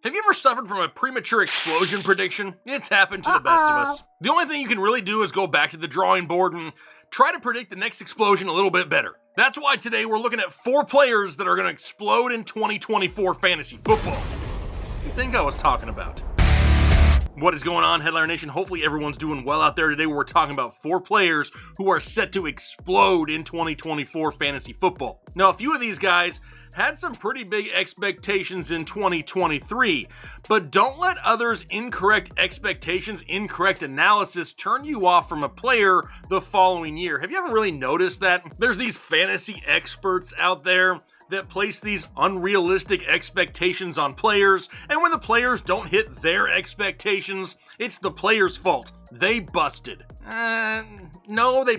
Have you ever suffered from a premature explosion prediction? It's happened to the best of us. The only thing you can really do is go back to the drawing board and try to predict the next explosion a little bit better. That's why today we're looking at 4 players that are going to explode in 2024 fantasy football. What do you think I was talking about? What is going on, Headliner Nation? Hopefully everyone's doing well out there. Today we're talking about 4 players who are set to explode in 2024 fantasy football. Now, a few of these guys had some pretty big expectations in 2023, but don't let others' incorrect expectations, incorrect analysis turn you off from a player the following year. Have you ever really noticed that? There's these fantasy experts out there that place these unrealistic expectations on players, and when the players don't hit their expectations, it's the player's fault. They busted. No, they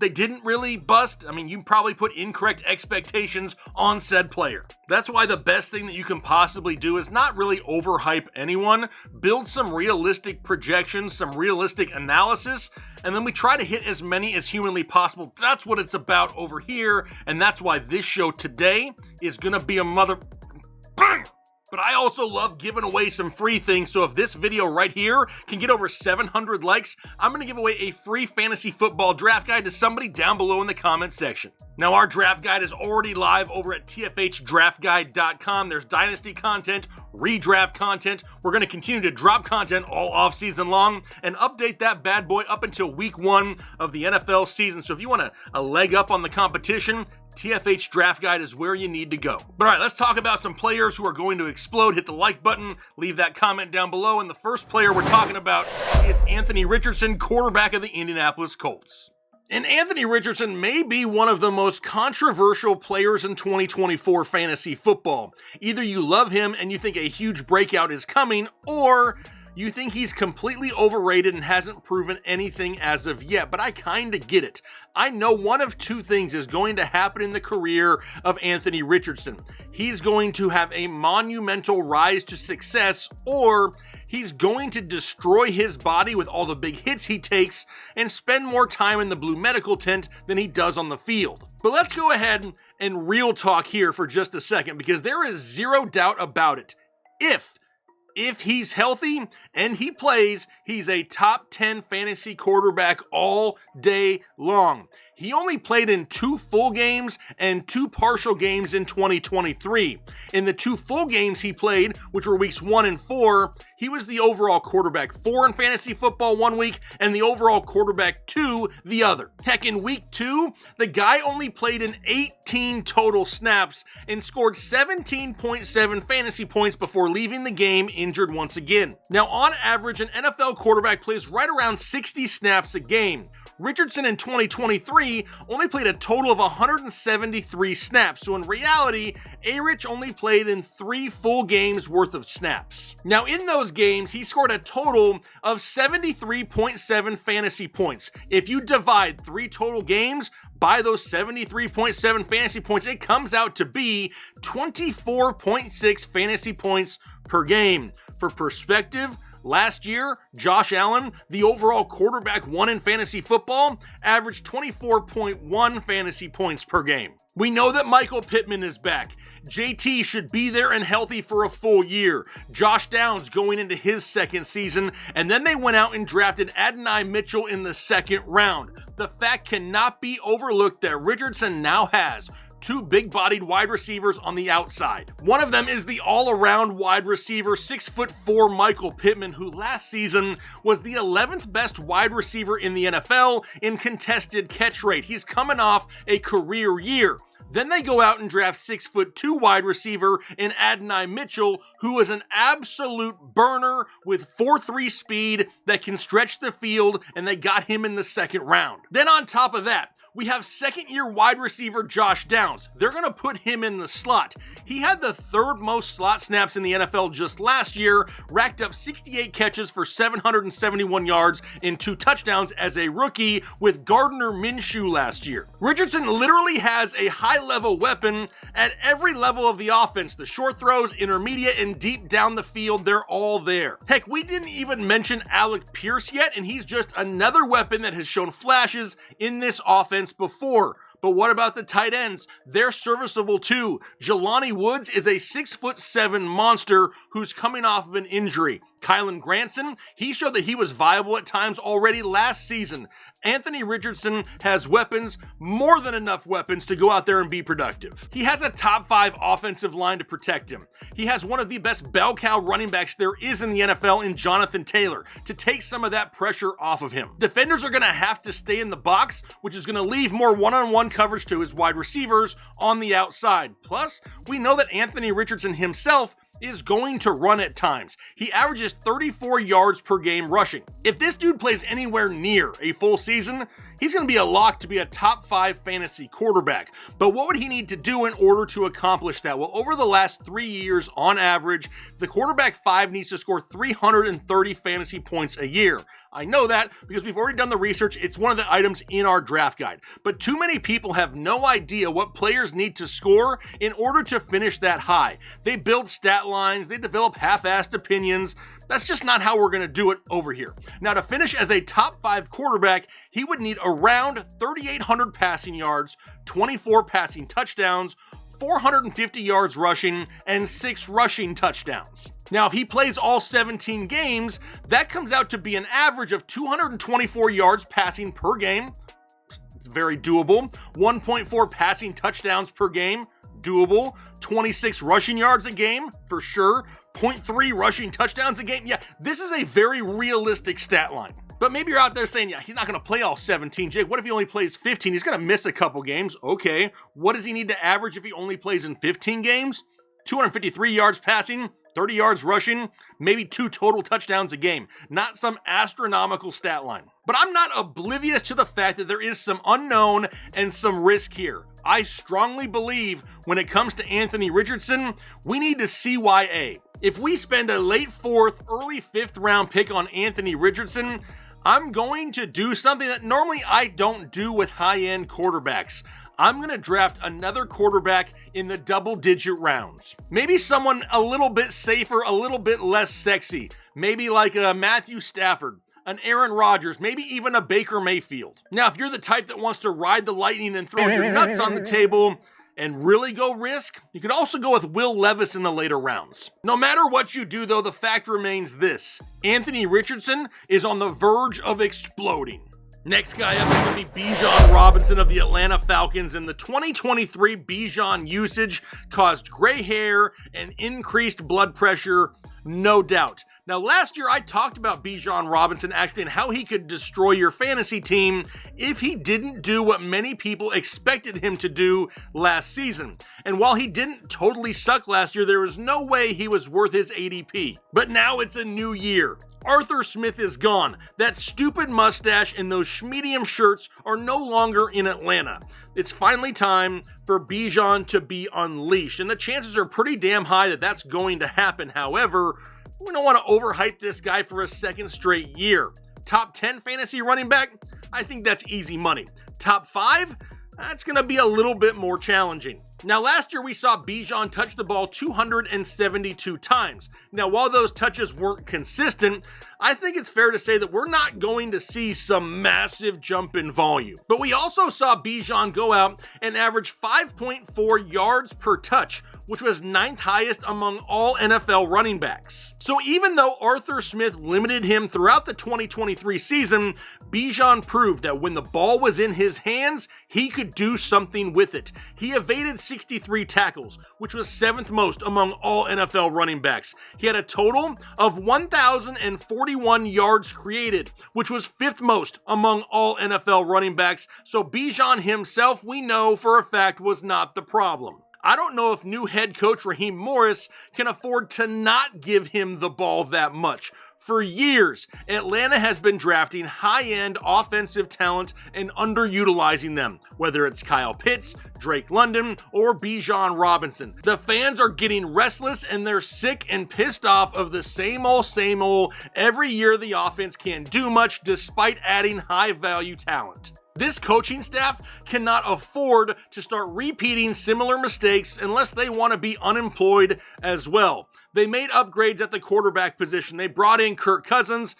didn't really bust. I mean, you probably put incorrect expectations on said player. That's why the best thing that you can possibly do is not really overhype anyone, build some realistic projections, some realistic analysis, and then we try to hit as many as humanly possible. That's what it's about over here, and that's why this show today is gonna be a mother... Bang! But I also love giving away some free things, so if this video right here can get over 700 likes, I'm going to give away a free fantasy football draft guide to somebody down below in the comment section. Now, our draft guide is already live over at tfhdraftguide.com. There's dynasty content, redraft content. We're going to continue to drop content all off-season long and update that bad boy up until week 1 of the NFL season. So if you want a leg up on the competition, TFH Draft Guide is where you need to go. But all right, let's talk about some players who are going to explode. Hit the like button, leave that comment down below, and the first player we're talking about is Anthony Richardson, quarterback of the Indianapolis Colts. And Anthony Richardson may be one of the most controversial players in 2024 fantasy football. Either you love him and you think a huge breakout is coming, or you think he's completely overrated and hasn't proven anything as of yet, but I kind of get it. I know one of 2 things is going to happen in the career of Anthony Richardson. He's going to have a monumental rise to success, or he's going to destroy his body with all the big hits he takes and spend more time in the blue medical tent than he does on the field. But let's go ahead and real talk here for just a second, because there is zero doubt about it. If he's healthy and he plays, he's a top 10 fantasy quarterback all day long. He only played in 2 full games and 2 partial games in 2023. In the 2 full games he played, which were weeks 1 and 4, he was the overall quarterback 4 in fantasy football 1 week and the overall quarterback 2 the other. Heck, in week 2, the guy only played in 18 total snaps and scored 17.7 fantasy points before leaving the game injured once again. Now, on average, an NFL quarterback plays right around 60 snaps a game. Richardson in 2023 only played a total of 173 snaps, so in reality, A-Rich only played in 3 full games worth of snaps. Now, in those games, he scored a total of 73.7 fantasy points. If you divide 3 total games by those 73.7 fantasy points, it comes out to be 24.6 fantasy points per game. For perspective, last year, Josh Allen, the overall quarterback 1 in fantasy football, averaged 24.1 fantasy points per game. We know that Michael Pittman is back. JT should be there and healthy for a full year. Josh Downs going into his 2nd season, and then they went out and drafted Adonai Mitchell in the 2nd round. The fact cannot be overlooked that Richardson now has 2 big-bodied wide receivers on the outside. One of them is the all-around wide receiver, 6'4" Michael Pittman, who last season was the 11th best wide receiver in the NFL in contested catch rate. He's coming off a career year. Then they go out and draft 6'2" wide receiver in Adonai Mitchell, who is an absolute burner with 4.3 speed that can stretch the field, and they got him in the 2nd round. Then on top of that, we have 2nd-year wide receiver Josh Downs. They're going to put him in the slot. He had the 3rd most slot snaps in the NFL just last year, racked up 68 catches for 771 yards and 2 touchdowns as a rookie with Gardner Minshew last year. Richardson literally has a high-level weapon at every level of the offense. The short throws, intermediate, and deep down the field, they're all there. Heck, we didn't even mention Alec Pierce yet, and he's just another weapon that has shown flashes in this offense before. But what about the tight ends? They're serviceable too. Jelani Woods is a 6'7" monster who's coming off of an injury. Kylen Granson, he showed that he was viable at times already last season. Anthony Richardson has weapons, more than enough weapons to go out there and be productive. He has a top 5 offensive line to protect him. He has one of the best bell cow running backs there is in the NFL in Jonathan Taylor to take some of that pressure off of him. Defenders are going to have to stay in the box, which is going to leave more one-on-one coverage to his wide receivers on the outside. Plus, we know that Anthony Richardson himself is going to run at times. He averages 34 yards per game rushing. If this dude plays anywhere near a full season, he's going to be a lock to be a top 5 fantasy quarterback. But what would he need to do in order to accomplish that? Well, over the last 3 years, on average, the quarterback 5 needs to score 330 fantasy points a year. I know that because we've already done the research. It's one of the items in our draft guide. But too many people have no idea what players need to score in order to finish that high. They build stat lines, they develop half-assed opinions. That's just not how we're going to do it over here. Now, to finish as a top 5 quarterback, he would need around 3,800 passing yards, 24 passing touchdowns, 450 yards rushing, and 6 rushing touchdowns. Now, if he plays all 17 games, that comes out to be an average of 224 yards passing per game. It's very doable. 1.4 passing touchdowns per game. Doable. 26 rushing yards a game, for sure. 0.3 rushing touchdowns a game. Yeah, this is a very realistic stat line. But maybe you're out there saying, yeah, he's not going to play all 17. Jake, what if he only plays 15? He's going to miss a couple games. Okay. What does he need to average if he only plays in 15 games? 253 yards passing, 30 yards rushing, maybe 2 total touchdowns a game. Not some astronomical stat line. But I'm not oblivious to the fact that there is some unknown and some risk here. I strongly believe when it comes to Anthony Richardson, we need to CYA. If we spend a late 4th, early 5th round pick on Anthony Richardson, I'm going to do something that normally I don't do with high-end quarterbacks. I'm going to draft another quarterback in the double-digit rounds. Maybe someone a little bit safer, a little bit less sexy. Maybe like a Matthew Stafford, an Aaron Rodgers, maybe even a Baker Mayfield. Now, if you're the type that wants to ride the lightning and throw your nuts on the table and really go risk, you could also go with Will Levis in the later rounds. No matter what you do, though, the fact remains this: Anthony Richardson is on the verge of exploding. Next guy up is going to be Bijan Robinson of the Atlanta Falcons, and the 2023 Bijan usage caused gray hair and increased blood pressure, no doubt. Now, last year I talked about Bijan Robinson actually and how he could destroy your fantasy team if he didn't do what many people expected him to do last season. And while he didn't totally suck last year, there was no way he was worth his ADP. But now it's a new year. Arthur Smith is gone. That stupid mustache and those schmedium shirts are no longer in Atlanta. It's finally time for Bijan to be unleashed, and the chances are pretty damn high that that's going to happen. However, we don't want to overhype this guy for a second straight year. Top 10 fantasy running back? I think that's easy money. Top 5? That's going to be a little bit more challenging. Now, last year we saw Bijan touch the ball 272 times. Now, while those touches weren't consistent, I think it's fair to say that we're not going to see some massive jump in volume. But we also saw Bijan go out and average 5.4 yards per touch, which was 9th highest among all NFL running backs. So even though Arthur Smith limited him throughout the 2023 season, Bijan proved that when the ball was in his hands, he could do something with it. He evaded 63 tackles, which was 7th most among all NFL running backs. He had a total of 1,041 yards created, which was 5th most among all NFL running backs. So Bijan himself, we know for a fact, was not the problem. I don't know if new head coach Raheem Morris can afford to not give him the ball that much. For years, Atlanta has been drafting high-end offensive talent and underutilizing them, whether it's Kyle Pitts, Drake London, or Bijan Robinson. The fans are getting restless and they're sick and pissed off of the same old. Every year the offense can't do much despite adding high-value talent. This coaching staff cannot afford to start repeating similar mistakes unless they want to be unemployed as well. They made upgrades at the quarterback position. They brought in Kirk Cousins,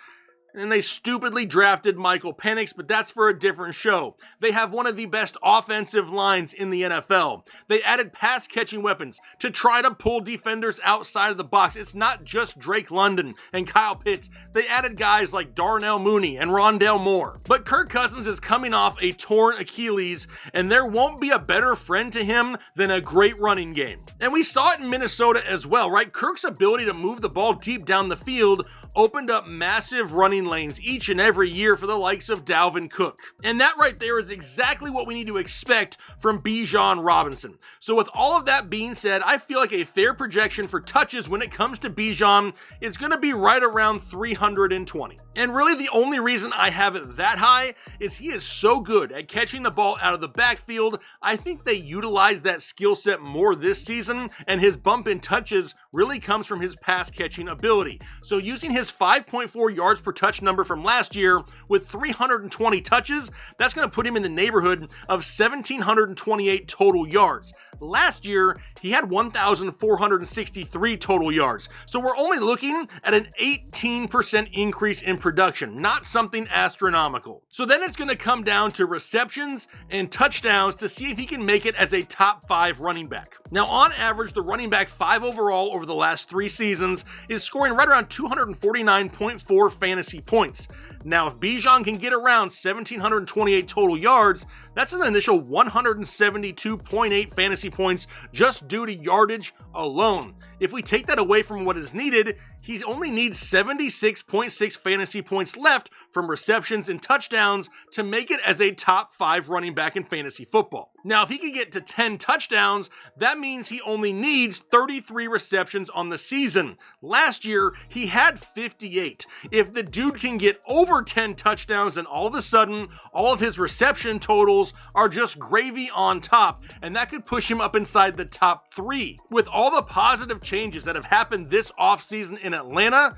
And they stupidly drafted Michael Penix, but that's for a different show. They have one of the best offensive lines in the NFL. They added pass-catching weapons to try to pull defenders outside of the box. It's not just Drake London and Kyle Pitts. They added guys like Darnell Mooney and Rondale Moore. But Kirk Cousins is coming off a torn Achilles, and there won't be a better friend to him than a great running game. And we saw it in Minnesota as well, right? Kirk's ability to move the ball deep down the field opened up massive running lanes each and every year for the likes of Dalvin Cook. And that right there is exactly what we need to expect from Bijan Robinson. So with all of that being said, I feel like a fair projection for touches when it comes to Bijan is going to be right around 320. And really the only reason I have it that high is he is so good at catching the ball out of the backfield. I think they utilize that skill set more this season, and his bump in touches really comes from his pass catching ability. So using his 5.4 yards per touch number from last year with 320 touches, that's going to put him in the neighborhood of 1,728 total yards. Last year, he had 1,463 total yards. So we're only looking at an 18% increase in production, not something astronomical. So then it's going to come down to receptions and touchdowns to see if he can make it as a top 5 running back. Now, on average, the running back 5 overall over the last 3 seasons is scoring right around 249.4 fantasy points. Now, if Bijan can get around 1,728 total yards, that's an initial 172.8 fantasy points just due to yardage alone. If we take that away from what is needed, he only needs 76.6 fantasy points left from receptions and touchdowns to make it as a top 5 running back in fantasy football. Now, if he can get to 10 touchdowns, that means he only needs 33 receptions on the season. Last year, he had 58. If the dude can get over 10 touchdowns, then all of a sudden, all of his reception totals are just gravy on top, and that could push him up inside the top 3. With all the positive changes that have happened this offseason in Atlanta,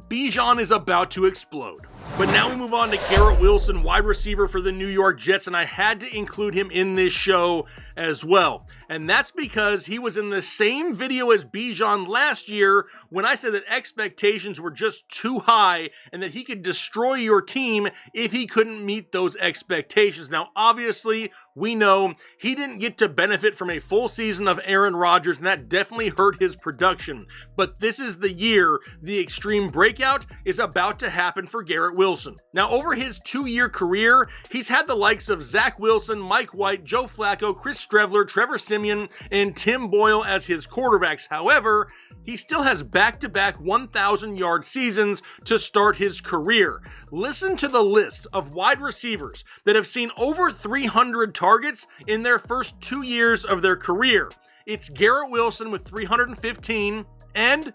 Bijan is about to explode. But now we move on to Garrett Wilson, wide receiver for the New York Jets, and I had to include him in this show as well. And that's because he was in the same video as Bijan last year when I said that expectations were just too high and that he could destroy your team if he couldn't meet those expectations. Now, obviously, we know he didn't get to benefit from a full season of Aaron Rodgers, and that definitely hurt his production. But this is the year the extreme breakout is about to happen for Garrett Wilson. Now, over his 2-year career, he's had the likes of Zach Wilson, Mike White, Joe Flacco, Chris Streveler, Trevor Siemian, and Tim Boyle as his quarterbacks. However, he still has back-to-back 1,000-yard seasons to start his career. Listen to the list of wide receivers that have seen over 300 targets in their first 2 years of their career. It's Garrett Wilson with 315 and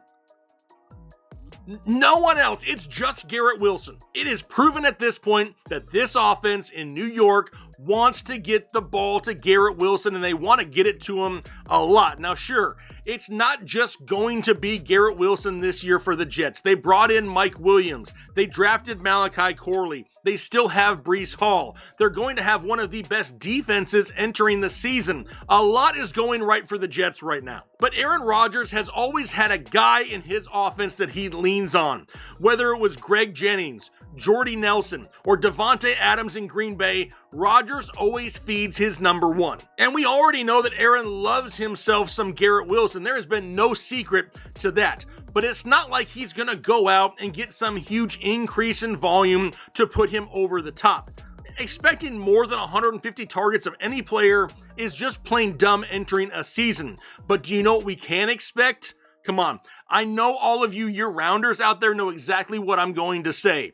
no one else. It's just Garrett Wilson. It is proven at this point that this offense in New York wants to get the ball to Garrett Wilson, and they want to get it to him a lot. Now, sure, it's not just going to be Garrett Wilson this year for the Jets. They brought in Mike Williams. They drafted Malachi Corley. They still have Breece Hall. They're going to have one of the best defenses entering the season. A lot is going right for the Jets right now. But Aaron Rodgers has always had a guy in his offense that he leans on. Whether it was Greg Jennings, Jordy Nelson, or Devontae Adams in Green Bay, Rodgers always feeds his number one. And we already know that Aaron loves himself some Garrett Wilson. There has been no secret to that. But it's not like he's going to go out and get some huge increase in volume to put him over the top. Expecting more than 150 targets of any player is just plain dumb entering a season. But do you know what we can expect? Come on, I know all of you year-rounders out there know exactly what I'm going to say.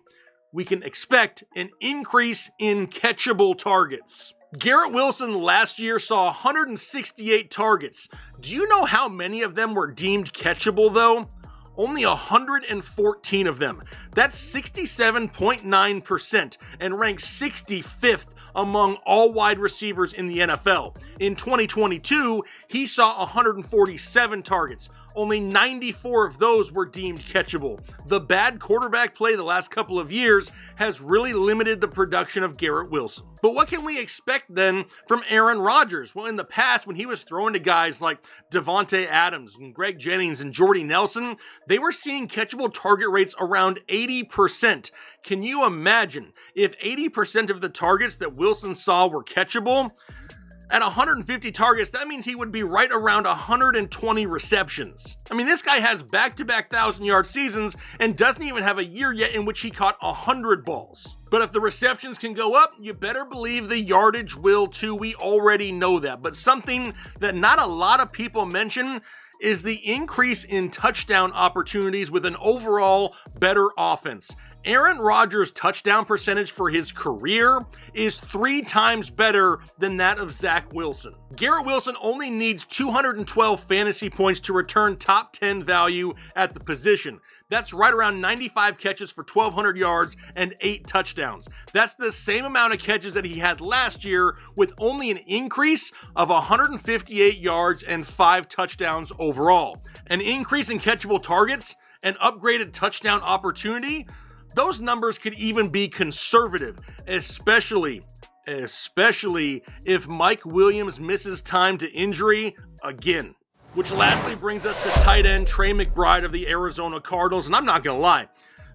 We can expect an increase in catchable targets. Garrett Wilson last year saw 168 targets. Do you know how many of them were deemed catchable though? Only 114 of them. That's 67.9% and ranks 65th among all wide receivers in the NFL. In 2022, he saw 147 targets, only 94 of those were deemed catchable. The bad quarterback play the last couple of years has really limited the production of Garrett Wilson. But what can we expect then from Aaron Rodgers? Well, in the past, when he was throwing to guys like Davante Adams and Greg Jennings and Jordy Nelson, they were seeing catchable target rates around 80%. Can you imagine if 80% of the targets that Wilson saw were catchable? At 150 targets, that means he would be right around 120 receptions. I mean, this guy has back-to-back 1,000-yard seasons and doesn't even have a year yet in which he caught 100 balls. But if the receptions can go up, you better believe the yardage will too. We already know that. But something that not a lot of people mention is the increase in touchdown opportunities with an overall better offense. Aaron Rodgers' touchdown percentage for his career is 3 times better than that of Zach Wilson. Garrett Wilson only needs 212 fantasy points to return top 10 value at the position. That's right around 95 catches for 1,200 yards and 8 touchdowns. That's the same amount of catches that he had last year, with only an increase of 158 yards and 5 touchdowns overall. An increase in catchable targets, an upgraded touchdown opportunity, those numbers could even be conservative, especially if Mike Williams misses time to injury again. Which lastly brings us to tight end Trey McBride of the Arizona Cardinals, and I'm not gonna lie,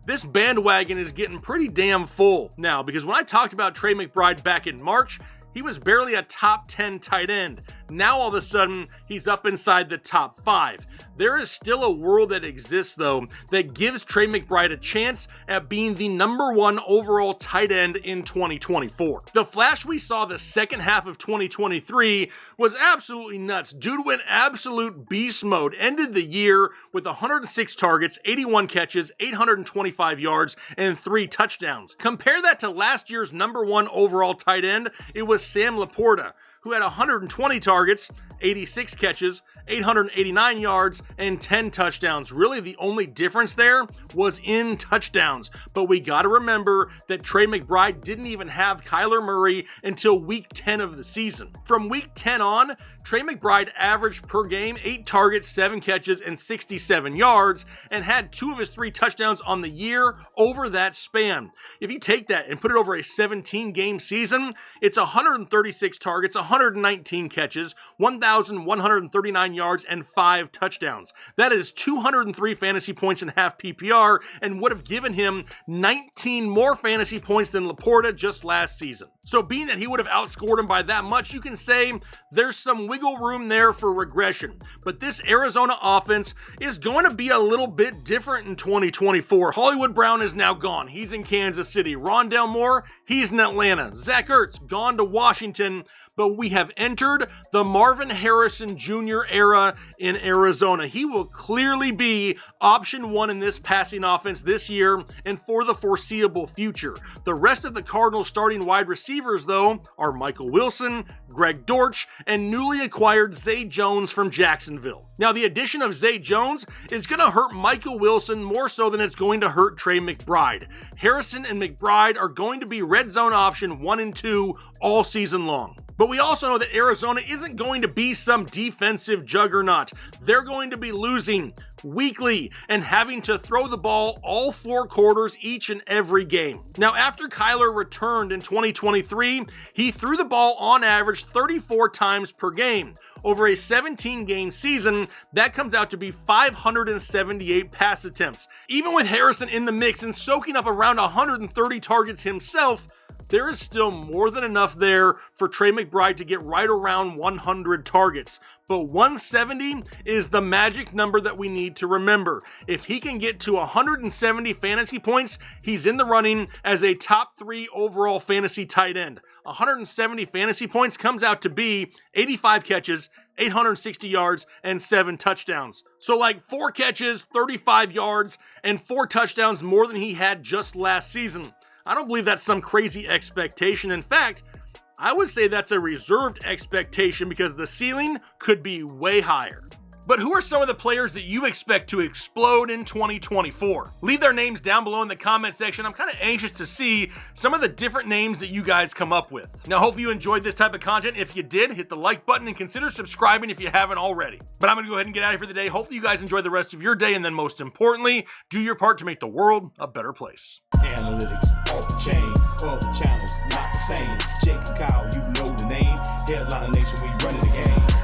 this bandwagon is getting pretty damn full now, because when I talked about Trey McBride back in March, he was barely a top 10 tight end. Now all of a sudden, he's up inside the top 5. There is still a world that exists, though, that gives Trey McBride a chance at being the number 1 overall tight end in 2024. The flash we saw the second half of 2023 was absolutely nuts. Dude went absolute beast mode, ended the year with 106 targets, 81 catches, 825 yards, and 3 touchdowns. Compare that to last year's number 1 overall tight end. It was Sam Laporta, who had 120 targets, 86 catches, 889 yards, and 10 touchdowns. Really, the only difference there was in touchdowns. But we got to remember that Trey McBride didn't even have Kyler Murray until week 10 of the season. From week 10 on, Trey McBride averaged per game 8 targets, 7 catches, and 67 yards, and had 2 of his 3 touchdowns on the year over that span. If you take that and put it over a 17-game season, it's 136 targets, 119 catches, 1,139 yards, and 5 touchdowns. That is 203 fantasy points in half PPR, and would have given him 19 more fantasy points than Laporta just last season. So being that he would have outscored him by that much, you can say there's some wiggle room there for regression. But this Arizona offense is going to be a little bit different in 2024. Hollywood Brown is now gone. He's in Kansas City. Rondale Moore, he's in Atlanta. Zach Ertz, gone to Washington. But we have entered the Marvin Harrison Jr. era in Arizona. He will clearly be option 1 in this passing offense this year and for the foreseeable future. The rest of the Cardinals starting wide receivers, though, are Michael Wilson, Greg Dortch, and newly acquired Zay Jones from Jacksonville. Now, the addition of Zay Jones is going to hurt Michael Wilson more so than it's going to hurt Trey McBride. Harrison and McBride are going to be red zone option 1 and 2 all season long. But we also know that Arizona isn't going to be some defensive juggernaut. They're going to be losing weekly and having to throw the ball all 4 quarters each and every game. Now, after Kyler returned in 2023, he threw the ball on average 34 times per game. Over a 17-game season, that comes out to be 578 pass attempts. Even with Harrison in the mix and soaking up around 130 targets himself, there is still more than enough there for Trey McBride to get right around 100 targets. But 170 is the magic number that we need to remember. If he can get to 170 fantasy points, he's in the running as a top 3 overall fantasy tight end. 170 fantasy points comes out to be 85 catches, 860 yards, and 7 touchdowns. So like 4 catches, 35 yards, and 4 touchdowns more than he had just last season. I don't believe that's some crazy expectation. In fact, I would say that's a reserved expectation because the ceiling could be way higher. But who are some of the players that you expect to explode in 2024? Leave their names down below in the comment section. I'm kind of anxious to see some of the different names that you guys come up with. Now, hopefully you enjoyed this type of content. If you did, hit the like button and consider subscribing if you haven't already. But I'm going to go ahead and get out of here for the day. Hopefully you guys enjoy the rest of your day, and then most importantly, do your part to make the world a better place. Analytics off the chain, all the channels not the same. Jake and Kyle, you know the name. Headliner Nation, we running the game.